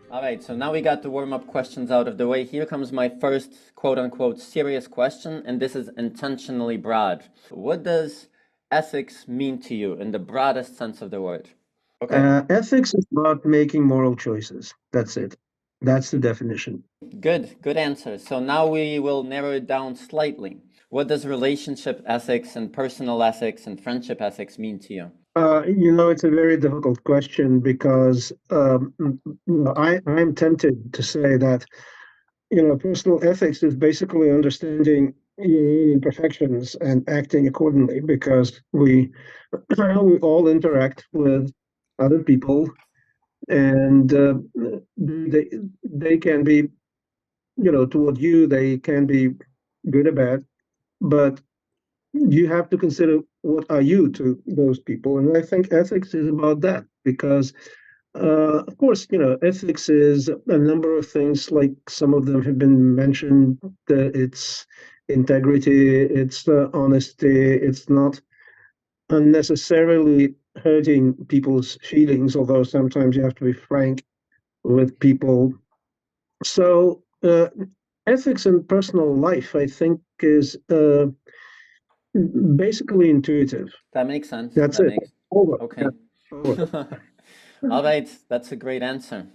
All right, so now we got the warm-up questions out of the way. Here comes my first quote-unquote serious question, and this is intentionally broad. What does ethics mean to you in the broadest sense of the word? Okay, Ethics is about making moral choices. That's it. That's the definition. good answer. So now we will narrow it down slightly. What does relationship ethics and personal ethics and friendship ethics mean to you? It's a very difficult question because I'm tempted to say that personal ethics is basically understanding your own imperfections and acting accordingly because we all interact with other people, and they they can be toward you they can be good or bad, but you have to consider what are you to those people. And I think ethics is about that because of course, ethics is a number of things, like some of them have been mentioned. It's integrity, it's honesty, it's not unnecessarily hurting people's feelings, although sometimes you have to be frank with people. So, ethics in personal life, I think, is basically intuitive. That makes sense. That's That it. makes Over. Yeah, okay. over. All right, that's a great answer.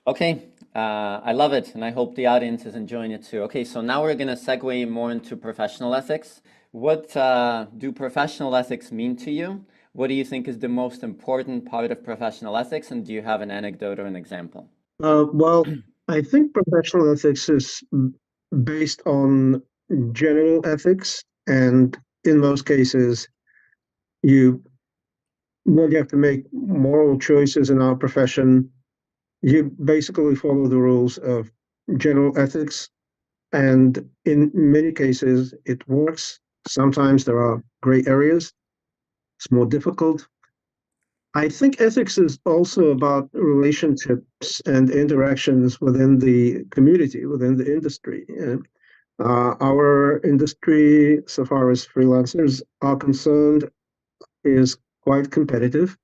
Okay, I love it, and I hope the audience is enjoying it too. Okay, so now we're going to segue more into professional ethics. What do professional ethics mean to you? What do you think is the most important part of professional ethics, and do you have an anecdote or an example? Well, I think professional ethics is based on general ethics, and in most cases, you when you have to make moral choices in our profession, you basically follow the rules of general ethics, and in many cases, it works. Sometimes there are gray areas. It's more difficult. I think ethics is also about relationships and interactions within the community, within the industry. Our industry, so far as freelancers are concerned, is quite competitive.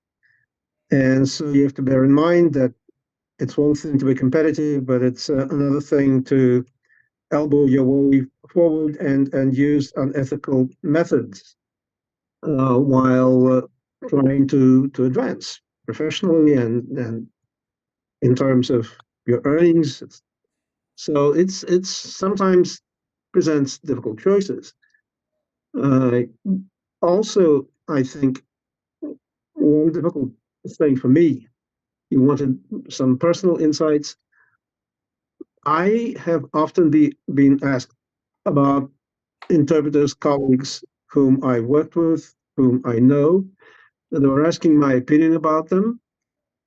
And so you have to bear in mind that it's one thing to be competitive, but it's another thing to elbow your way forward and use unethical methods while trying to advance professionally and in terms of your earnings. So it's sometimes presents difficult choices. Uh, Also, I think one difficult thing for me, you wanted some personal insights. I have often been asked about interpreters, colleagues whom I worked with, whom I know. They were asking my opinion about them,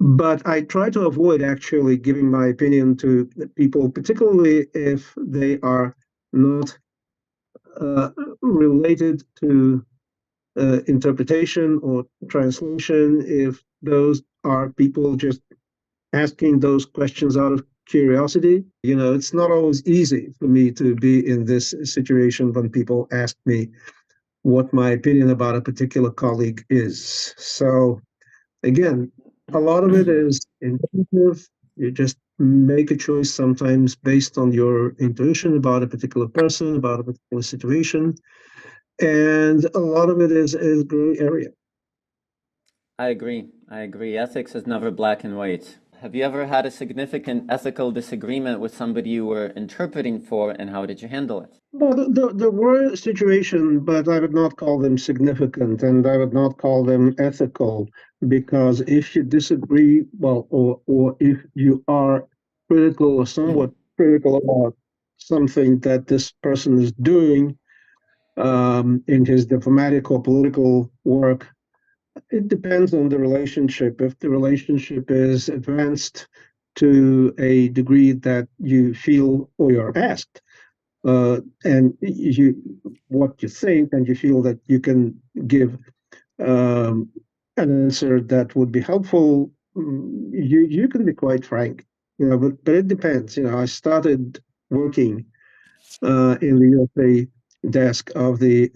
but I try to avoid actually giving my opinion to people, particularly if they are not uh, related to interpretation or translation, if those are people just asking those questions out of curiosity. It's not always easy for me to be in this situation when people ask me what my opinion about a particular colleague is. So, again, a lot of it is intuitive. You just make a choice sometimes based on your intuition about a particular person, about a particular situation, and a lot of it is gray area. I agree. I agree. Ethics is never black and white. Have you ever had a significant ethical disagreement with somebody you were interpreting for, and how did you handle it? Well, there were situations, but I would not call them significant, and I would not call them ethical, because if you disagree, well, or if you are critical or somewhat critical about something that this person is doing in his diplomatic or political work, it depends on the relationship. If the relationship is advanced to a degree that you feel or you're asked, and you what you think, and you feel that you can give um, an answer that would be helpful, you can be quite frank. But it depends. I started working in the USA desk of the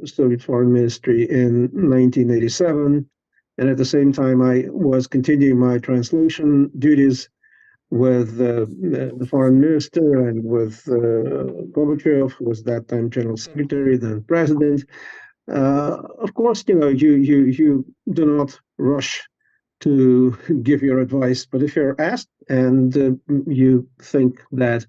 Soviet Foreign Ministry in 1987. And at the same time, I was continuing my translation duties. with the foreign minister and with Gorbachev, who was that time general secretary, then president. Of course, you do not rush to give your advice, but if you're asked and you think that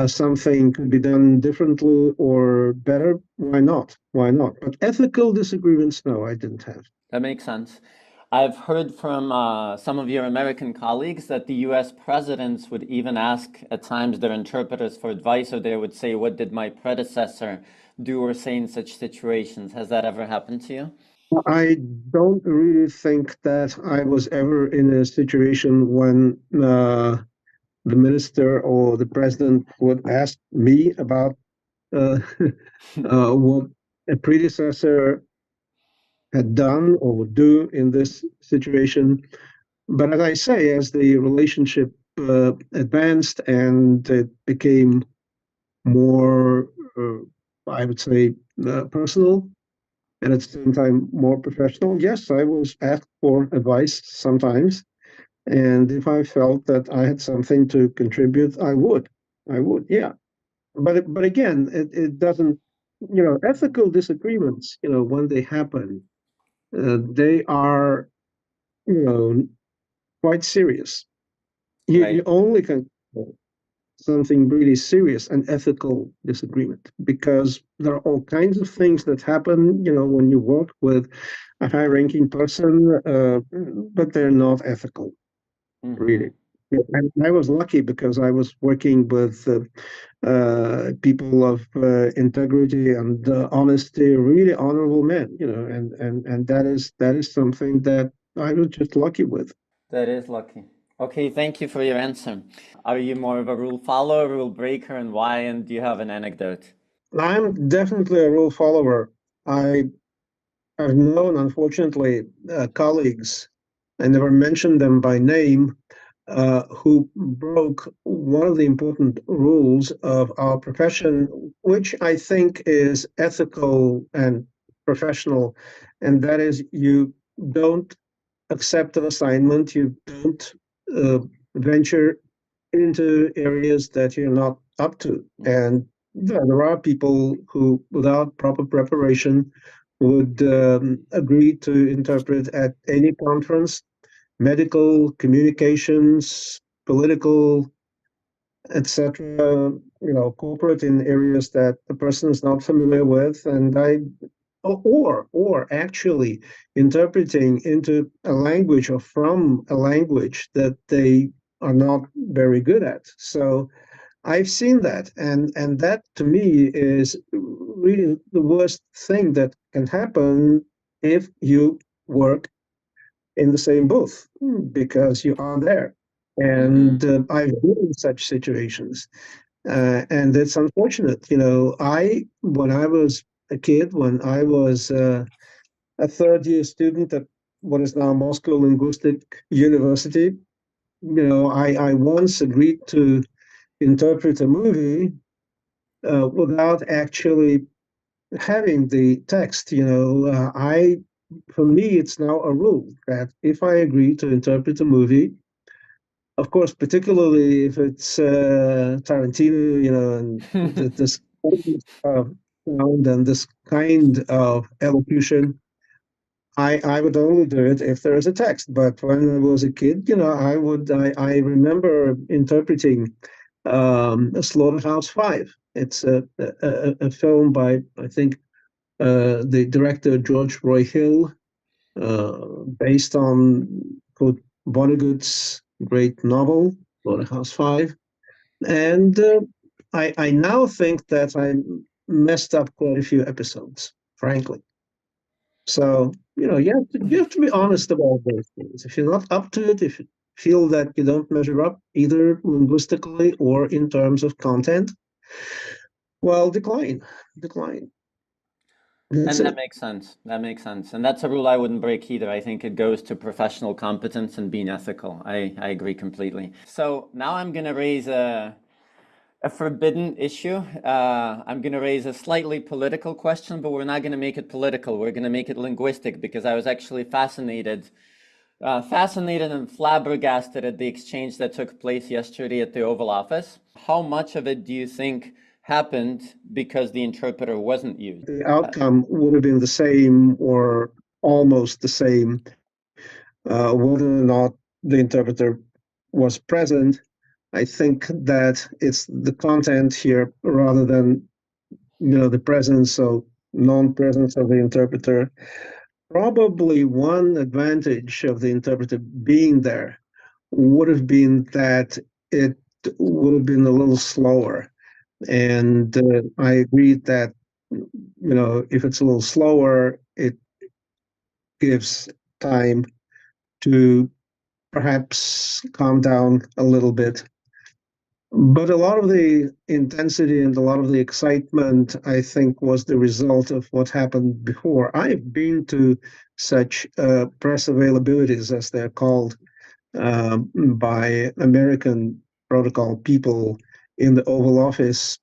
something could be done differently or better, why not? Why not? But ethical disagreements, no, I didn't have. That makes sense. I've heard from some of your American colleagues that the US presidents would even ask at times their interpreters for advice, or they would say, "What did my predecessor do or say in such situations?" Has that ever happened to you? I don't really think that I was ever in a situation when the minister or the president would ask me about uh, what a predecessor had done or would do in this situation. But as I say, as the relationship advanced and it became more, I would say, personal, and at the same time more professional, yes, I was asked for advice sometimes. And if I felt that I had something to contribute, I would. I would, yeah. But again, it doesn't, ethical disagreements, when they happen, they are, you know, quite serious. You Right. only can call something really serious an ethical disagreement because there are all kinds of things that happen, when you work with a high-ranking person, but they're not ethical, really. Hmm. Yeah, and I was lucky because I was working with people of integrity and honesty, really honorable men, and that is something that I was just lucky with. That is lucky. Okay, thank you for your answer. Are you more of a rule follower, rule breaker, and why? And do you have an anecdote? I'm definitely a rule follower. I have known, unfortunately, colleagues, I never mentioned them by name, who broke one of the important rules of our profession, which I think is ethical and professional, and that is you don't accept an assignment, you don't uh, venture into areas that you're not up to. Mm. And there are people who, without proper preparation, would agree to interpret at any conference, medical, communications, political, etc. Corporate in areas that the person is not familiar with, and or actually interpreting into a language or from a language that they are not very good at. So I've seen that, and that to me is really the worst thing that can happen if you work in the same booth because you are there. Hmm. And I've been in such situations, and it's unfortunate. When I was a kid, when I was a third-year student at what is now Moscow Linguistic University, I once agreed to interpret a movie without actually having the text. For me, it's now a rule that if I agree to interpret a movie, of course, particularly if it's Tarantino, and this kind of sound and this kind of elocution, I would only do it if there is a text. But when I was a kid, I remember interpreting Slaughterhouse-Five. It's a film by, I think, the director George Roy Hill, based on Kurt Vonnegut's great novel, Slaughterhouse-Five. And I now think that I messed up quite a few episodes, frankly. So, you have to be honest about those things. If you're not up to it, if you feel that you don't measure up either linguistically or in terms of content, well, decline, decline. That's And that it. makes sense. That makes sense. And that's a rule I wouldn't break either. I think it goes to professional competence and being ethical. I agree completely. So now I'm going to raise a forbidden issue. I'm going to raise a slightly political question, but we're not going to make it political. We're going to make it linguistic because I was actually fascinated Fascinated and flabbergasted at the exchange that took place yesterday at the Oval Office. How much of it do you think happened because the interpreter wasn't used? The outcome would have been the same or almost the same, whether or not the interpreter was present. I think that it's the content here rather than the presence or non-presence of the interpreter. Probably one advantage of the interpreter being there would have been that it would have been a little slower. And I agree that if it's a little slower, it gives time to perhaps calm down a little bit. But a lot of the intensity and a lot of the excitement, I think, was the result of what happened before. I've been to such press availabilities, as they're called, by American protocol people in the Oval Office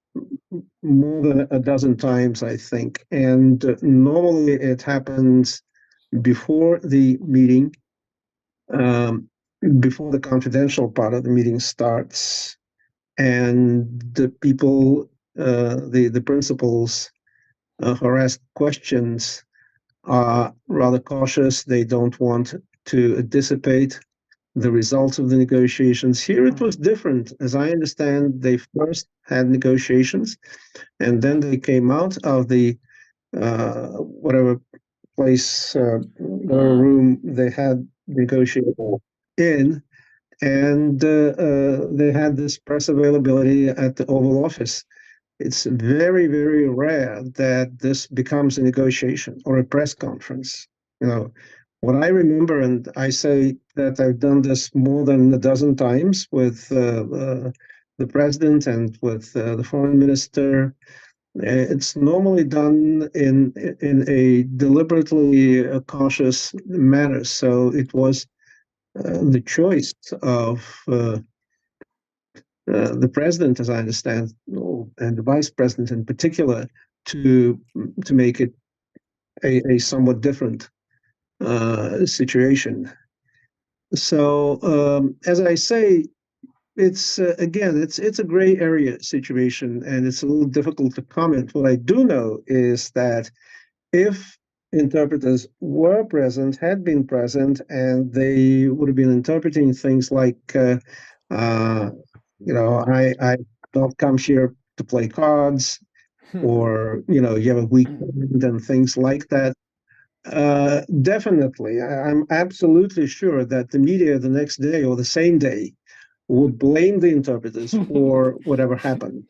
more than a dozen times, I think. And normally it happens before the meeting, um, before the confidential part of the meeting starts, and the people, the principals who are asked questions are rather cautious. They don't want to dissipate the results of the negotiations. Here it was different. As I understand, they first had negotiations, and then they came out of the whatever place, whatever room they had negotiated in, and they had this press availability at the Oval Office. It's very, very rare that this becomes a negotiation or a press conference. What I remember, and I say that I've done this more than a dozen times with the president and with the foreign minister. It's normally done in a deliberately cautious manner. So it was the choice of the president, as I understand, and the vice president in particular, to make it a somewhat different situation. So, as I say, it's again, it's a gray area situation, and it's a little difficult to comment. What I do know is that if interpreters were present, had been present, and they would have been interpreting things like, I don't come here to play cards, or you have a weekend and things like that. Definitely, I'm absolutely sure that the media the next day or the same day would blame the interpreters for whatever happened.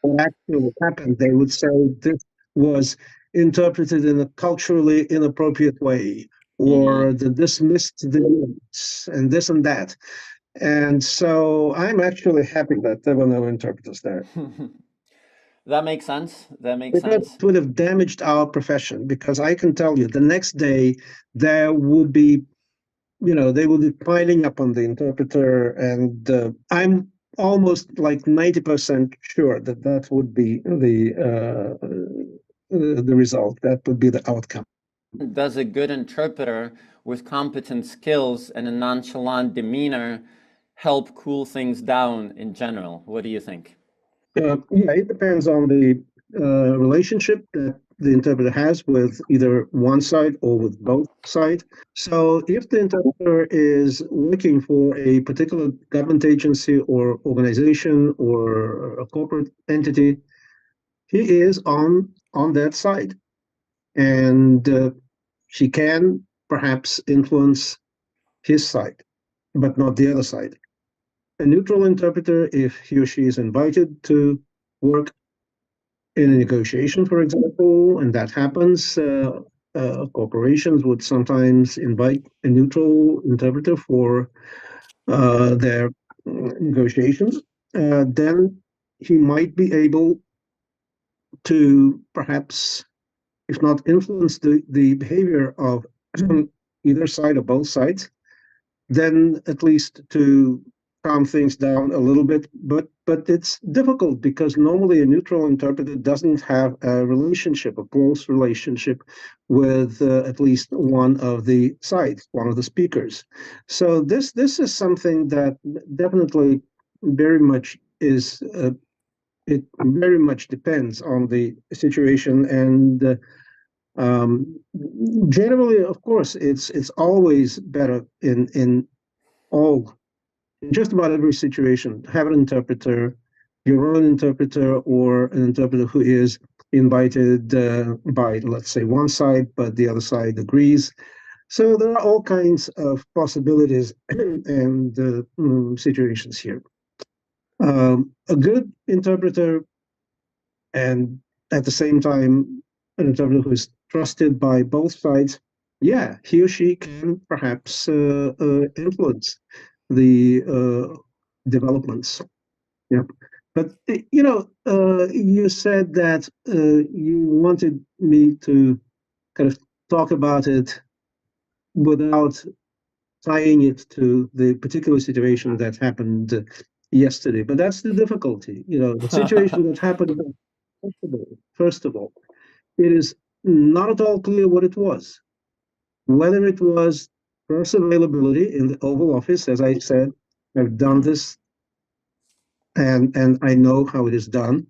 What actually happened, they would say this was interpreted in a culturally inappropriate way, or the dismissed the limits, and this and that. And so I'm actually happy that there were no interpreters there. That makes sense. That makes Because sense. it would have damaged our profession, because I can tell you the next day there would be, they would be piling up on the interpreter, and I'm almost like 90% sure that that would be the result. That would be the outcome. Does a good interpreter with competent skills and a nonchalant demeanor help cool things down in general? What do you think? Yeah, it depends on the relationship that the interpreter has with either one side or with both sides. So if the interpreter is working for a particular government agency or organization or a corporate entity, he is on that side, and she can perhaps influence his side, but not the other side. A neutral interpreter, if he or she is invited to work in a negotiation, for example, and that happens, corporations would sometimes invite a neutral interpreter for their negotiations. Then he might be able to perhaps, if not influence the behavior of either side or both sides, then at least to calm things down a little bit, but it's difficult because normally a neutral interpreter doesn't have a relationship, a close relationship with at least one of the sides, one of the speakers. So this is something that definitely very much is it very much depends on the situation and generally, of course, it's always better all in just about every situation have an interpreter, your own interpreter, or an interpreter who is invited by, let's say, one side, but the other side agrees. So there are all kinds of possibilities and situations here. A good interpreter and at the same time an interpreter who is trusted by both sides, yeah, he or she can perhaps influence the developments. Yeah, but you said that you wanted me to kind of talk about it without tying it to the particular situation that happened yesterday. But that's the difficulty. The situation that happened first of all, it is not at all clear what it was. Whether it was press availability in the Oval Office, as I said, I've done this and I know how it is done.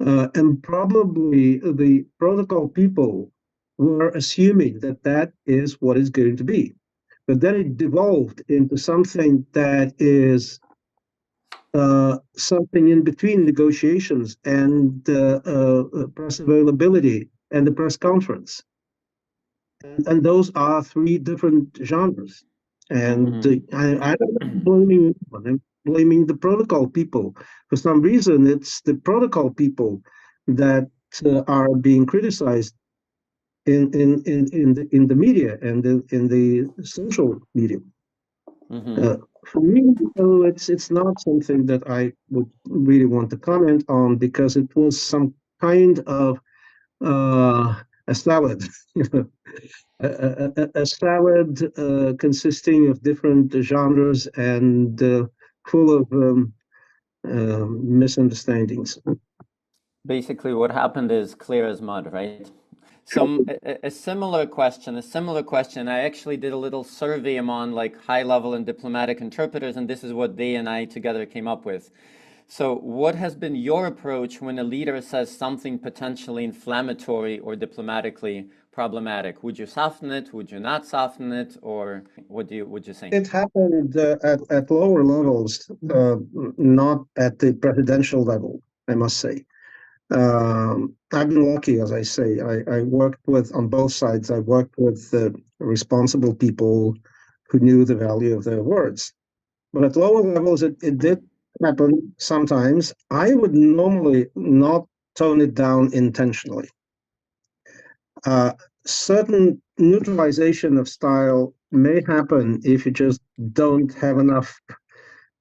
And probably the protocol people were assuming that that is what it's going to be. But then it devolved into something that is something in between negotiations and press availability and the press conference. And those are three different genres. And I'm blaming the protocol people. For some reason, it's the protocol people that are being criticized in the media and in the social media. For me, it's not something that I would really want to comment on because it was some kind of a salad, you know, a salad consisting of different genres and full of misunderstandings. Basically, what happened is clear as mud, right? So a similar question, I actually did a little survey among like high level and diplomatic interpreters, and this is what they and I together came up with. So what has been your approach when a leader says something potentially inflammatory or diplomatically problematic? Would you soften it? Would you not soften it? Or would you say? It happened at lower levels, not at the presidential level, I must say. I've been lucky, as I say. I worked with, on both sides, I worked with responsible people who knew the value of their words. But at lower levels, it did happen sometimes. I would normally not tone it down intentionally. Certain neutralization of style may happen if you just don't have enough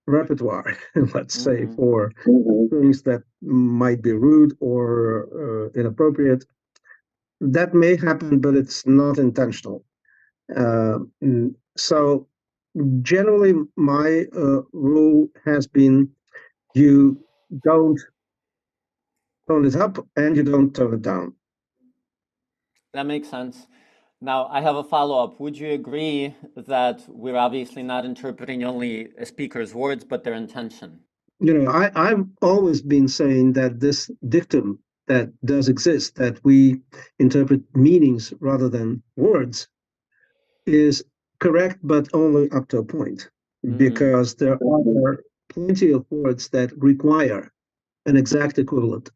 repertoire, let's say, for things that might be rude or inappropriate. That may happen, but it's not intentional. So generally, my rule has been you don't tone it up and you don't tone it down. That makes sense. Now, I have a follow-up. Would you agree that we're obviously not interpreting only a speaker's words, but their intention? I've always been saying that this dictum that does exist, that we interpret meanings rather than words, is correct, but only up to a point, because there are plenty of words that require an exact equivalent.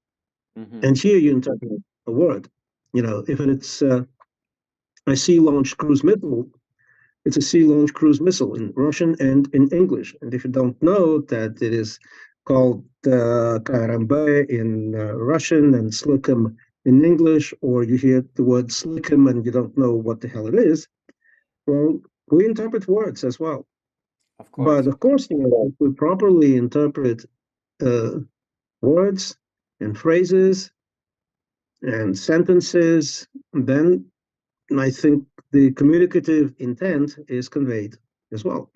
And here you interpret a word. If it's a sea-launched cruise missile, it's a sea-launched cruise missile in Russian and in English. And if you don't know that it is called Karambe in Russian and Slikum in English, or you hear the word Slikum and you don't know what the hell it is, well, we interpret words as well. Of course. But of course, if we properly interpret words and phrases and sentences, then I think the communicative intent is conveyed as well.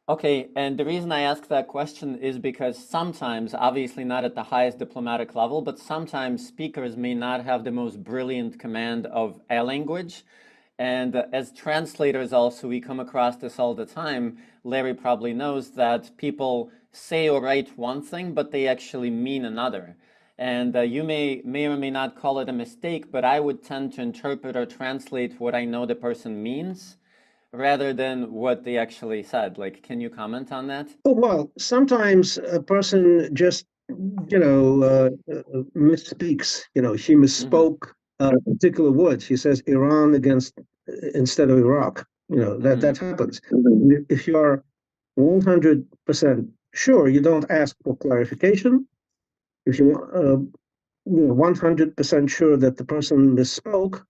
Okay, and the reason I ask that question is because sometimes, obviously not at the highest diplomatic level, but sometimes speakers may not have the most brilliant command of a language. And as translators, also, we come across this all the time. Larry probably knows that people say or write one thing, but they actually mean another. And you may or may not call it a mistake, but I would tend to interpret or translate what I know the person means rather than what they actually said. Like, can you comment on that? Oh, well, sometimes a person just, misspeaks. He Mm-hmm. misspoke a particular word. He says Iran against instead of Iraq. That Mm-hmm. happens. If you are 100% sure, you don't ask for clarification. If you 100% sure that the person misspoke,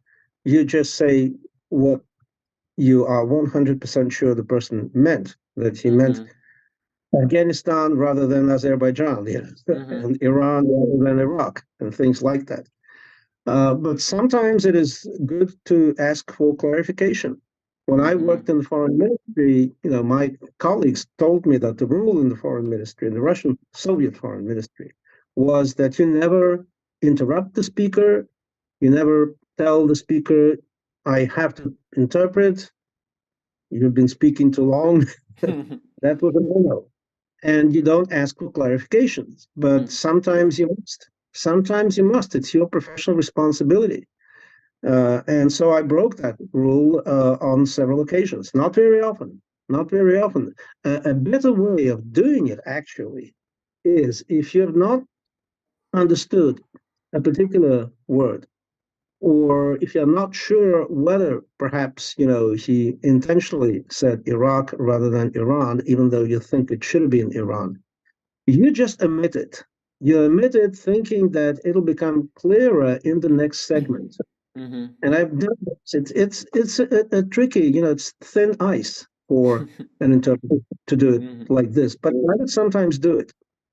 you just say what you are 100% sure the person meant. That he meant Mm-hmm. Afghanistan rather than Azerbaijan, Mm-hmm. and Iran rather than Iraq, and things like that. But sometimes it is good to ask for clarification. When I Mm-hmm. worked in the foreign ministry, my colleagues told me that the rule in the foreign ministry, in the Russian Soviet foreign ministry, was that you never interrupt the speaker, you never tell the speaker, I have to interpret, you've been speaking too long. That was a no-no. And you don't ask for clarifications, but sometimes you must. Sometimes you must. It's your professional responsibility. And so I broke that rule on several occasions. Not very often. Not very often. A better way of doing it, actually, is if you have not understood a particular word, or if you're not sure whether perhaps he intentionally said Iraq rather than Iran, even though you think it should have been Iran, you just omit it. You omit it thinking that it'll become clearer in the next segment. Mm-hmm. And I've done this. It's a tricky, it's thin ice for an interpreter to do it Mm-hmm. like this, but I would sometimes do it.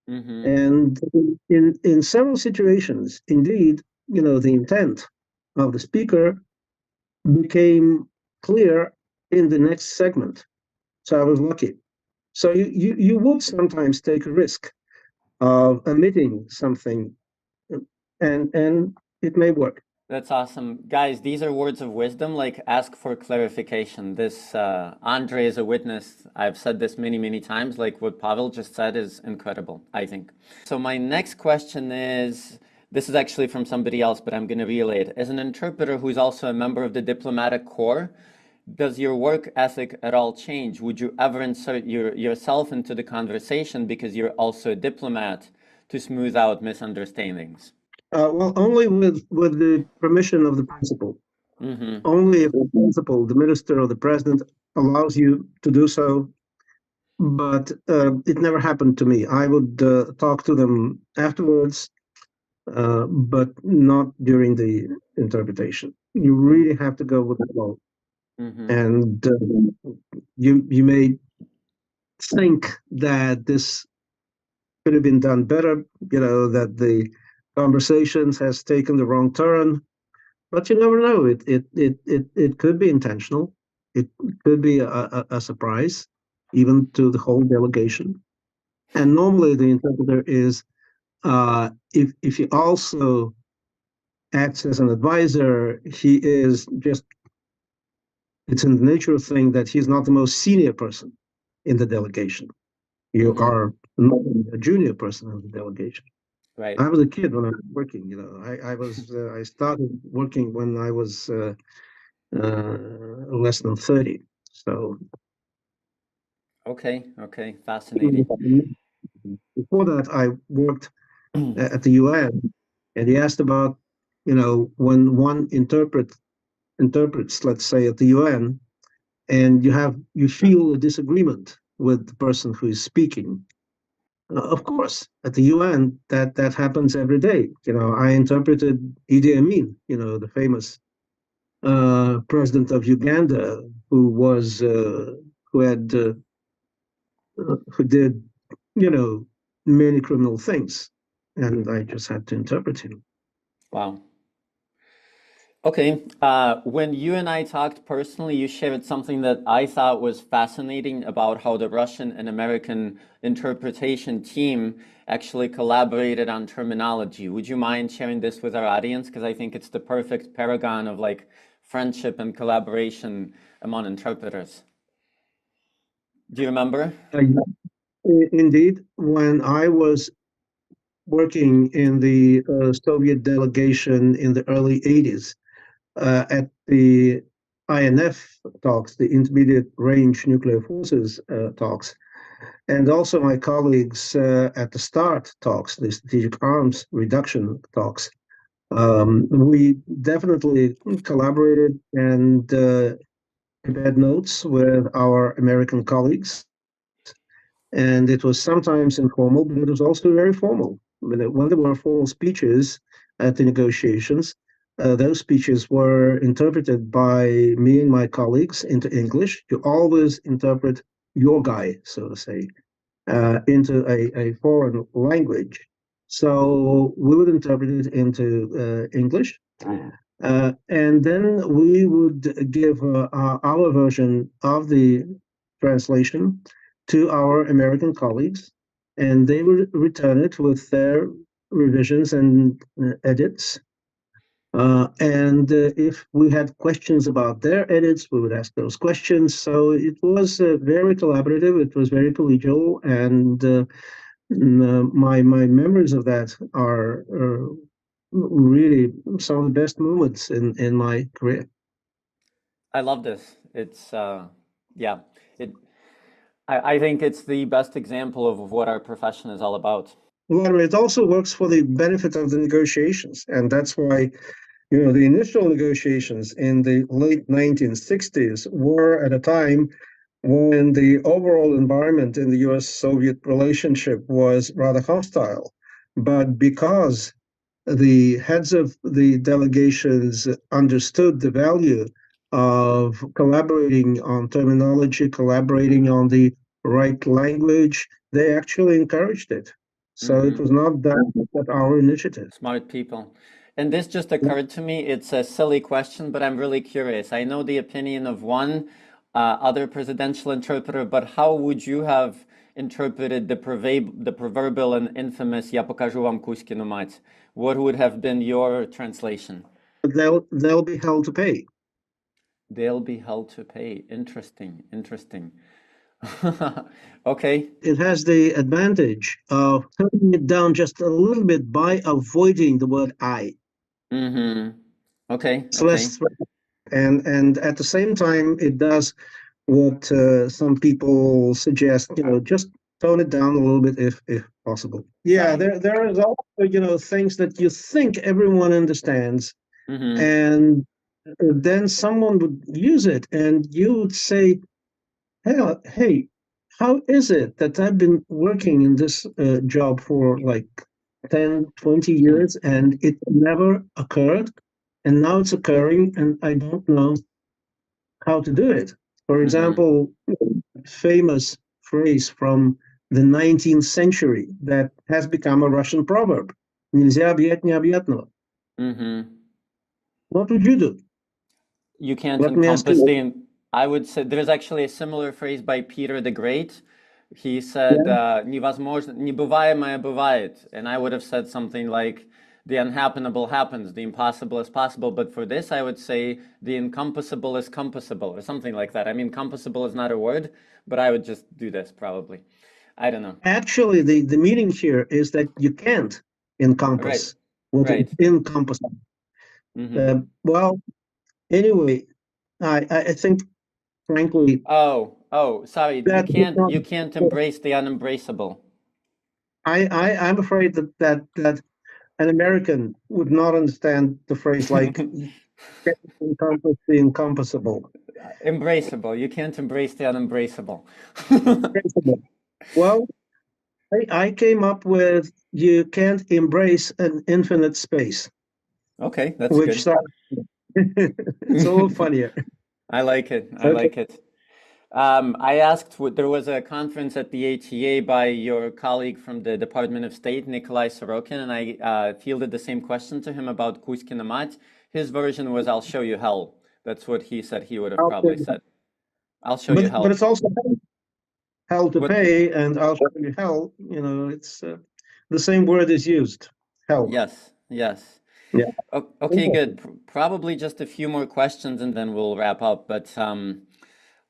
Mm-hmm. And in several situations, indeed, the intent of the speaker became clear in the next segment. So I was lucky. So you would sometimes take a risk of omitting something, and it may work. That's awesome. Guys, these are words of wisdom, like ask for clarification. This, Andre is a witness. I've said this many, many times. Like what Pavel just said is incredible, I think. So my next question is, this is actually from somebody else, but I'm going to relay it. As an interpreter who's also a member of the diplomatic corps, does your work ethic at all change? Would you ever insert yourself into the conversation because you're also a diplomat to smooth out misunderstandings? Well, only with the permission of the principal. Mm-hmm. Only if the principal, the minister, or the president allows you to do so. But it never happened to me. I would talk to them afterwards, but not during the interpretation. You really have to go with the flow, Mm-hmm. and you may think that this could have been done better. That the conversations has taken the wrong turn, but you never know. It could be intentional. It could be a surprise, even to the whole delegation. And normally, the interpreter is if he also acts as an advisor, he is just, it's in the nature of thing that he's not the most senior person in the delegation. You Mm-hmm. are not a junior person in the delegation. Right. I was a kid when I was working. I started working when I was less than 30. So Okay. Okay. Fascinating. before that, I worked at the UN, and he asked about, when one interprets, let's say, at the UN, and you feel a disagreement with the person who is speaking. Of course, at the UN, that happens every day. I interpreted Idi Amin, the famous president of Uganda, who had who did, many criminal things, and I just had to interpret him. Wow. Okay, when you and I talked personally, you shared something that I thought was fascinating about how the Russian and American interpretation team actually collaborated on terminology. Would you mind sharing this with our audience? Because I think it's the perfect paragon of like friendship and collaboration among interpreters. Do you remember? Uh, Indeed, when I was working in the Soviet delegation in the early 80s at the INF talks, the Intermediate Range Nuclear Forces talks, and also my colleagues at the START talks, the Strategic Arms Reduction talks. We definitely collaborated and compared notes with our American colleagues, and it was sometimes informal, but it was also very formal. When there were formal speeches at the negotiations, those speeches were interpreted by me and my colleagues into English. You always interpret your guy, so to say, into a foreign language. So we would interpret it into English, and then we would give our version of the translation to our American colleagues, and they would return it with their revisions and edits. And if we had questions about their edits, we would ask those questions. So it was very collaborative. It was very collegial, and my memories of that are really some of the best moments in my career. I love this. It's yeah, it I think it's the best example of what our profession is all about. Well, it also works for the benefit of the negotiations, and that's why the initial negotiations in the late 1960s were at a time when the overall environment in the US-Soviet relationship was rather hostile. But because the heads of the delegations understood the value of collaborating on terminology, collaborating on the right language. They actually encouraged it. So it Hmm. was not that at our initiative. Smart people. And this just occurred to me. It's a silly question, but I'm really curious. I know the opinion of one other presidential interpreter, but how would you have interpreted the proverbial and infamous "Я покажу вам Кузькину мать"? What would have been your translation? They'll be held to pay. They'll be held to pay. Interesting, interesting. Okay. It has the advantage of turning it down just a little bit by avoiding the word I. Mm-hmm. Okay, It's okay. less, and at the same time, it does what some people suggest. Just tone it down a little bit if possible. Yeah, Sorry. there is also things that you think everyone understands, Mm-hmm. and then someone would use it, and you would say, hey, how is it that I've been working in this job for like 10, 20 years and it never occurred, and now it's occurring, and I don't know how to do it. For Mm-hmm. example, famous phrase from the 19th century that has become a Russian proverb. Нельзя объять необъятного. Mm-hmm. What would you do? You can't Let me ask encompass you. I would say there's actually a similar phrase by Peter the Great. He said, Yeah. невозможно, небываемое бывает. And I would have said something like, the unhappenable happens, the impossible is possible. But for this, I would say, the encompassable is compassable, or something like that. I mean, compassable is not a word, but I would just do this probably. I don't know. Actually, the meaning here is that you can't Right, encompass what is right. encompassable. Mm-hmm. Well, anyway, I think, frankly, Oh, sorry. that would not, You can't embrace the unembraceable. I'm afraid that an American would not understand the phrase like encompass the encompassable. Embraceable. You can't embrace the unembraceable. Well, I came up with you can't embrace an infinite space, Okay, that's which good. sounds it's a little funnier. I like it. I Okay. like it. I asked, there was a conference at the ATA by your colleague from the Department of State, Nikolai Sorokin, and I fielded the same question to him about Kuzkin Amat. His version was "I'll show you hell." That's what he said he would have I'll show probably you- said. "I'll show you but hell." it's also hell to What? pay, and I'll show you hell. It's the same word is used. Hell. Yes, yes. Yeah. Okay, good. Probably just a few more questions and then we'll wrap up. But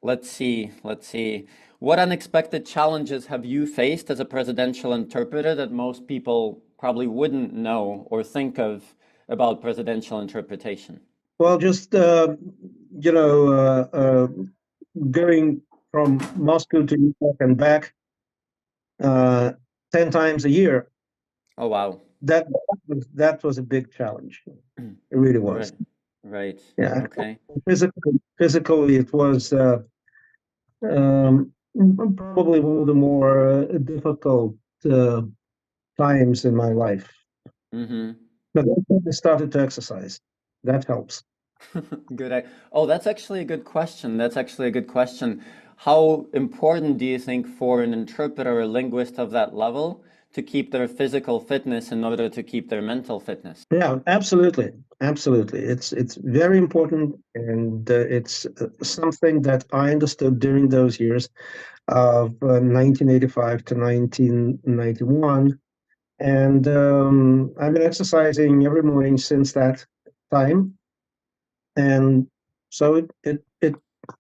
let's see, let's see. What unexpected challenges have you faced as a presidential interpreter that most people probably wouldn't know or think of about presidential interpretation? Well, just going from Moscow to New York and back uh, 10 times a year. Oh, wow. That was a big challenge. It really was. Right, right. Yeah. Okay. Physically, it was probably one of the more difficult uh, times in my life. Mm-hmm. But then I started to exercise. That helps. Good. Oh, that's actually a good question. That's actually a good question. How important do you think for an interpreter or linguist of that level to keep their physical fitness in order to keep their mental fitness? Yeah, absolutely, absolutely. It's very important, and it's something that I understood during those years of 1985 to 1991, and I've been exercising every morning since that time, and so it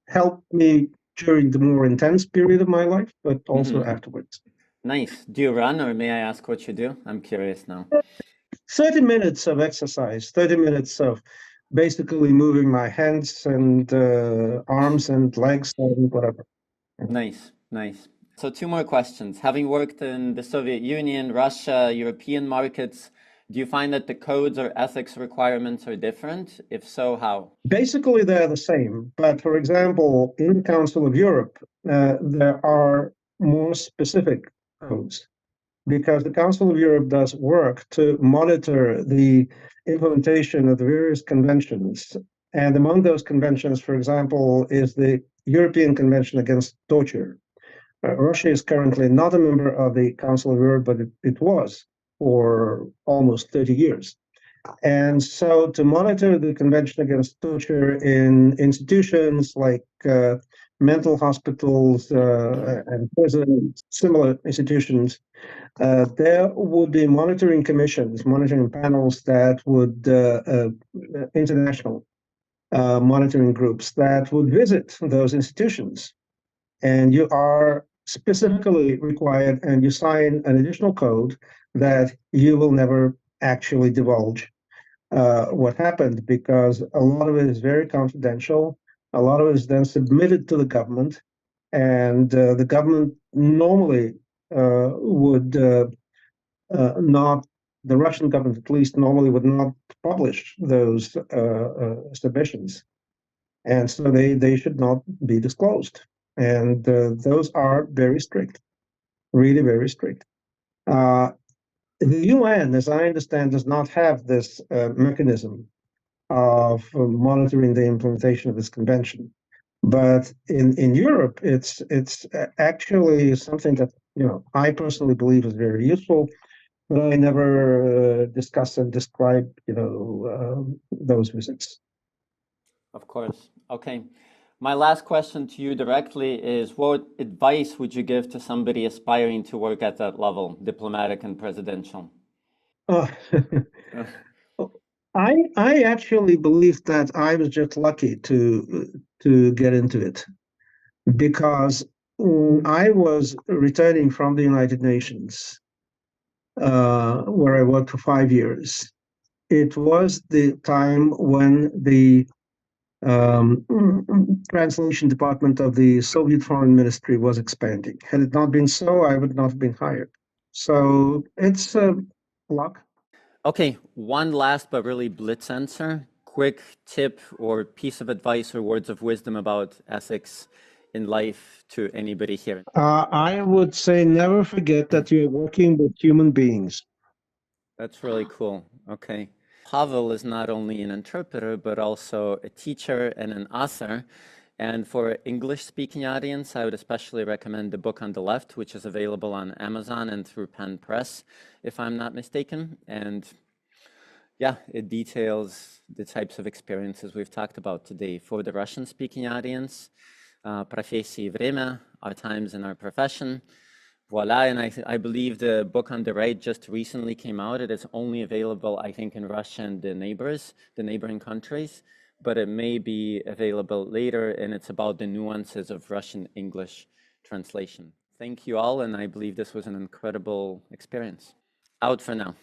helped me during the more intense period of my life, but also Hmm. afterwards. Nice. Do you run, or may I ask what you do? I'm curious now. 30 minutes of exercise, 30 minutes of basically moving my hands and arms and legs and whatever. Nice, nice. So two more questions. Having worked in the Soviet Union, Russia, European markets, do you find that the codes or ethics requirements are different? If so, how? Basically, they're the same. But for example, in the Council of Europe, there are more specific codes because the Council of Europe does work to monitor the implementation of the various conventions. And among those conventions, for example, is the European Convention Against Torture. Russia is currently not a member of the Council of Europe, but it was for almost 30 years. And so, to monitor the Convention Against Torture in institutions like mental hospitals and prisons, similar institutions, there would be monitoring commissions, monitoring panels that would, international monitoring groups that would visit those institutions. And you are specifically required, and you sign an additional code that you will never actually divulge what happened because a lot of it is very confidential. A lot of it is then submitted to the government, and the government normally would not, the Russian government at least normally would not publish those submissions. And so they should not be disclosed. And those are very strict, really very strict. Uh, the UN, as I understand, does not have this mechanism of monitoring the implementation of this convention. But in Europe, it's actually something that I personally believe is very useful, but I never discuss and describe those visits. Of course. Okay. My last question to you directly is what advice would you give to somebody aspiring to work at that level, diplomatic and presidential? Uh, Uh, I actually believe that I was just lucky to get into it because I was returning from the United Nations, where I worked for 5 years. It was the time when the um, translation department of the Soviet Foreign Ministry was expanding. Had it not been so, I would not have been hired. So it's luck. Okay, one last but really blitz answer. Quick tip or piece of advice or words of wisdom about ethics in life to anybody here. I would say never forget that you're working with human beings. That's really cool. Okay. Pavel is not only an interpreter, but also a teacher and an author. And for English-speaking audience, I would especially recommend the book on the left, which is available on Amazon and through Penn Press, if I'm not mistaken. And yeah, it details the types of experiences we've talked about today. For the Russian-speaking audience, профессии и время, our times in our profession. Voila, and I believe the book on the right just recently came out. It is only available, I think, in Russia and the neighboring countries, but it may be available later, and it's about the nuances of Russian-English translation. Thank you all, and I believe this was an incredible experience. Out for now.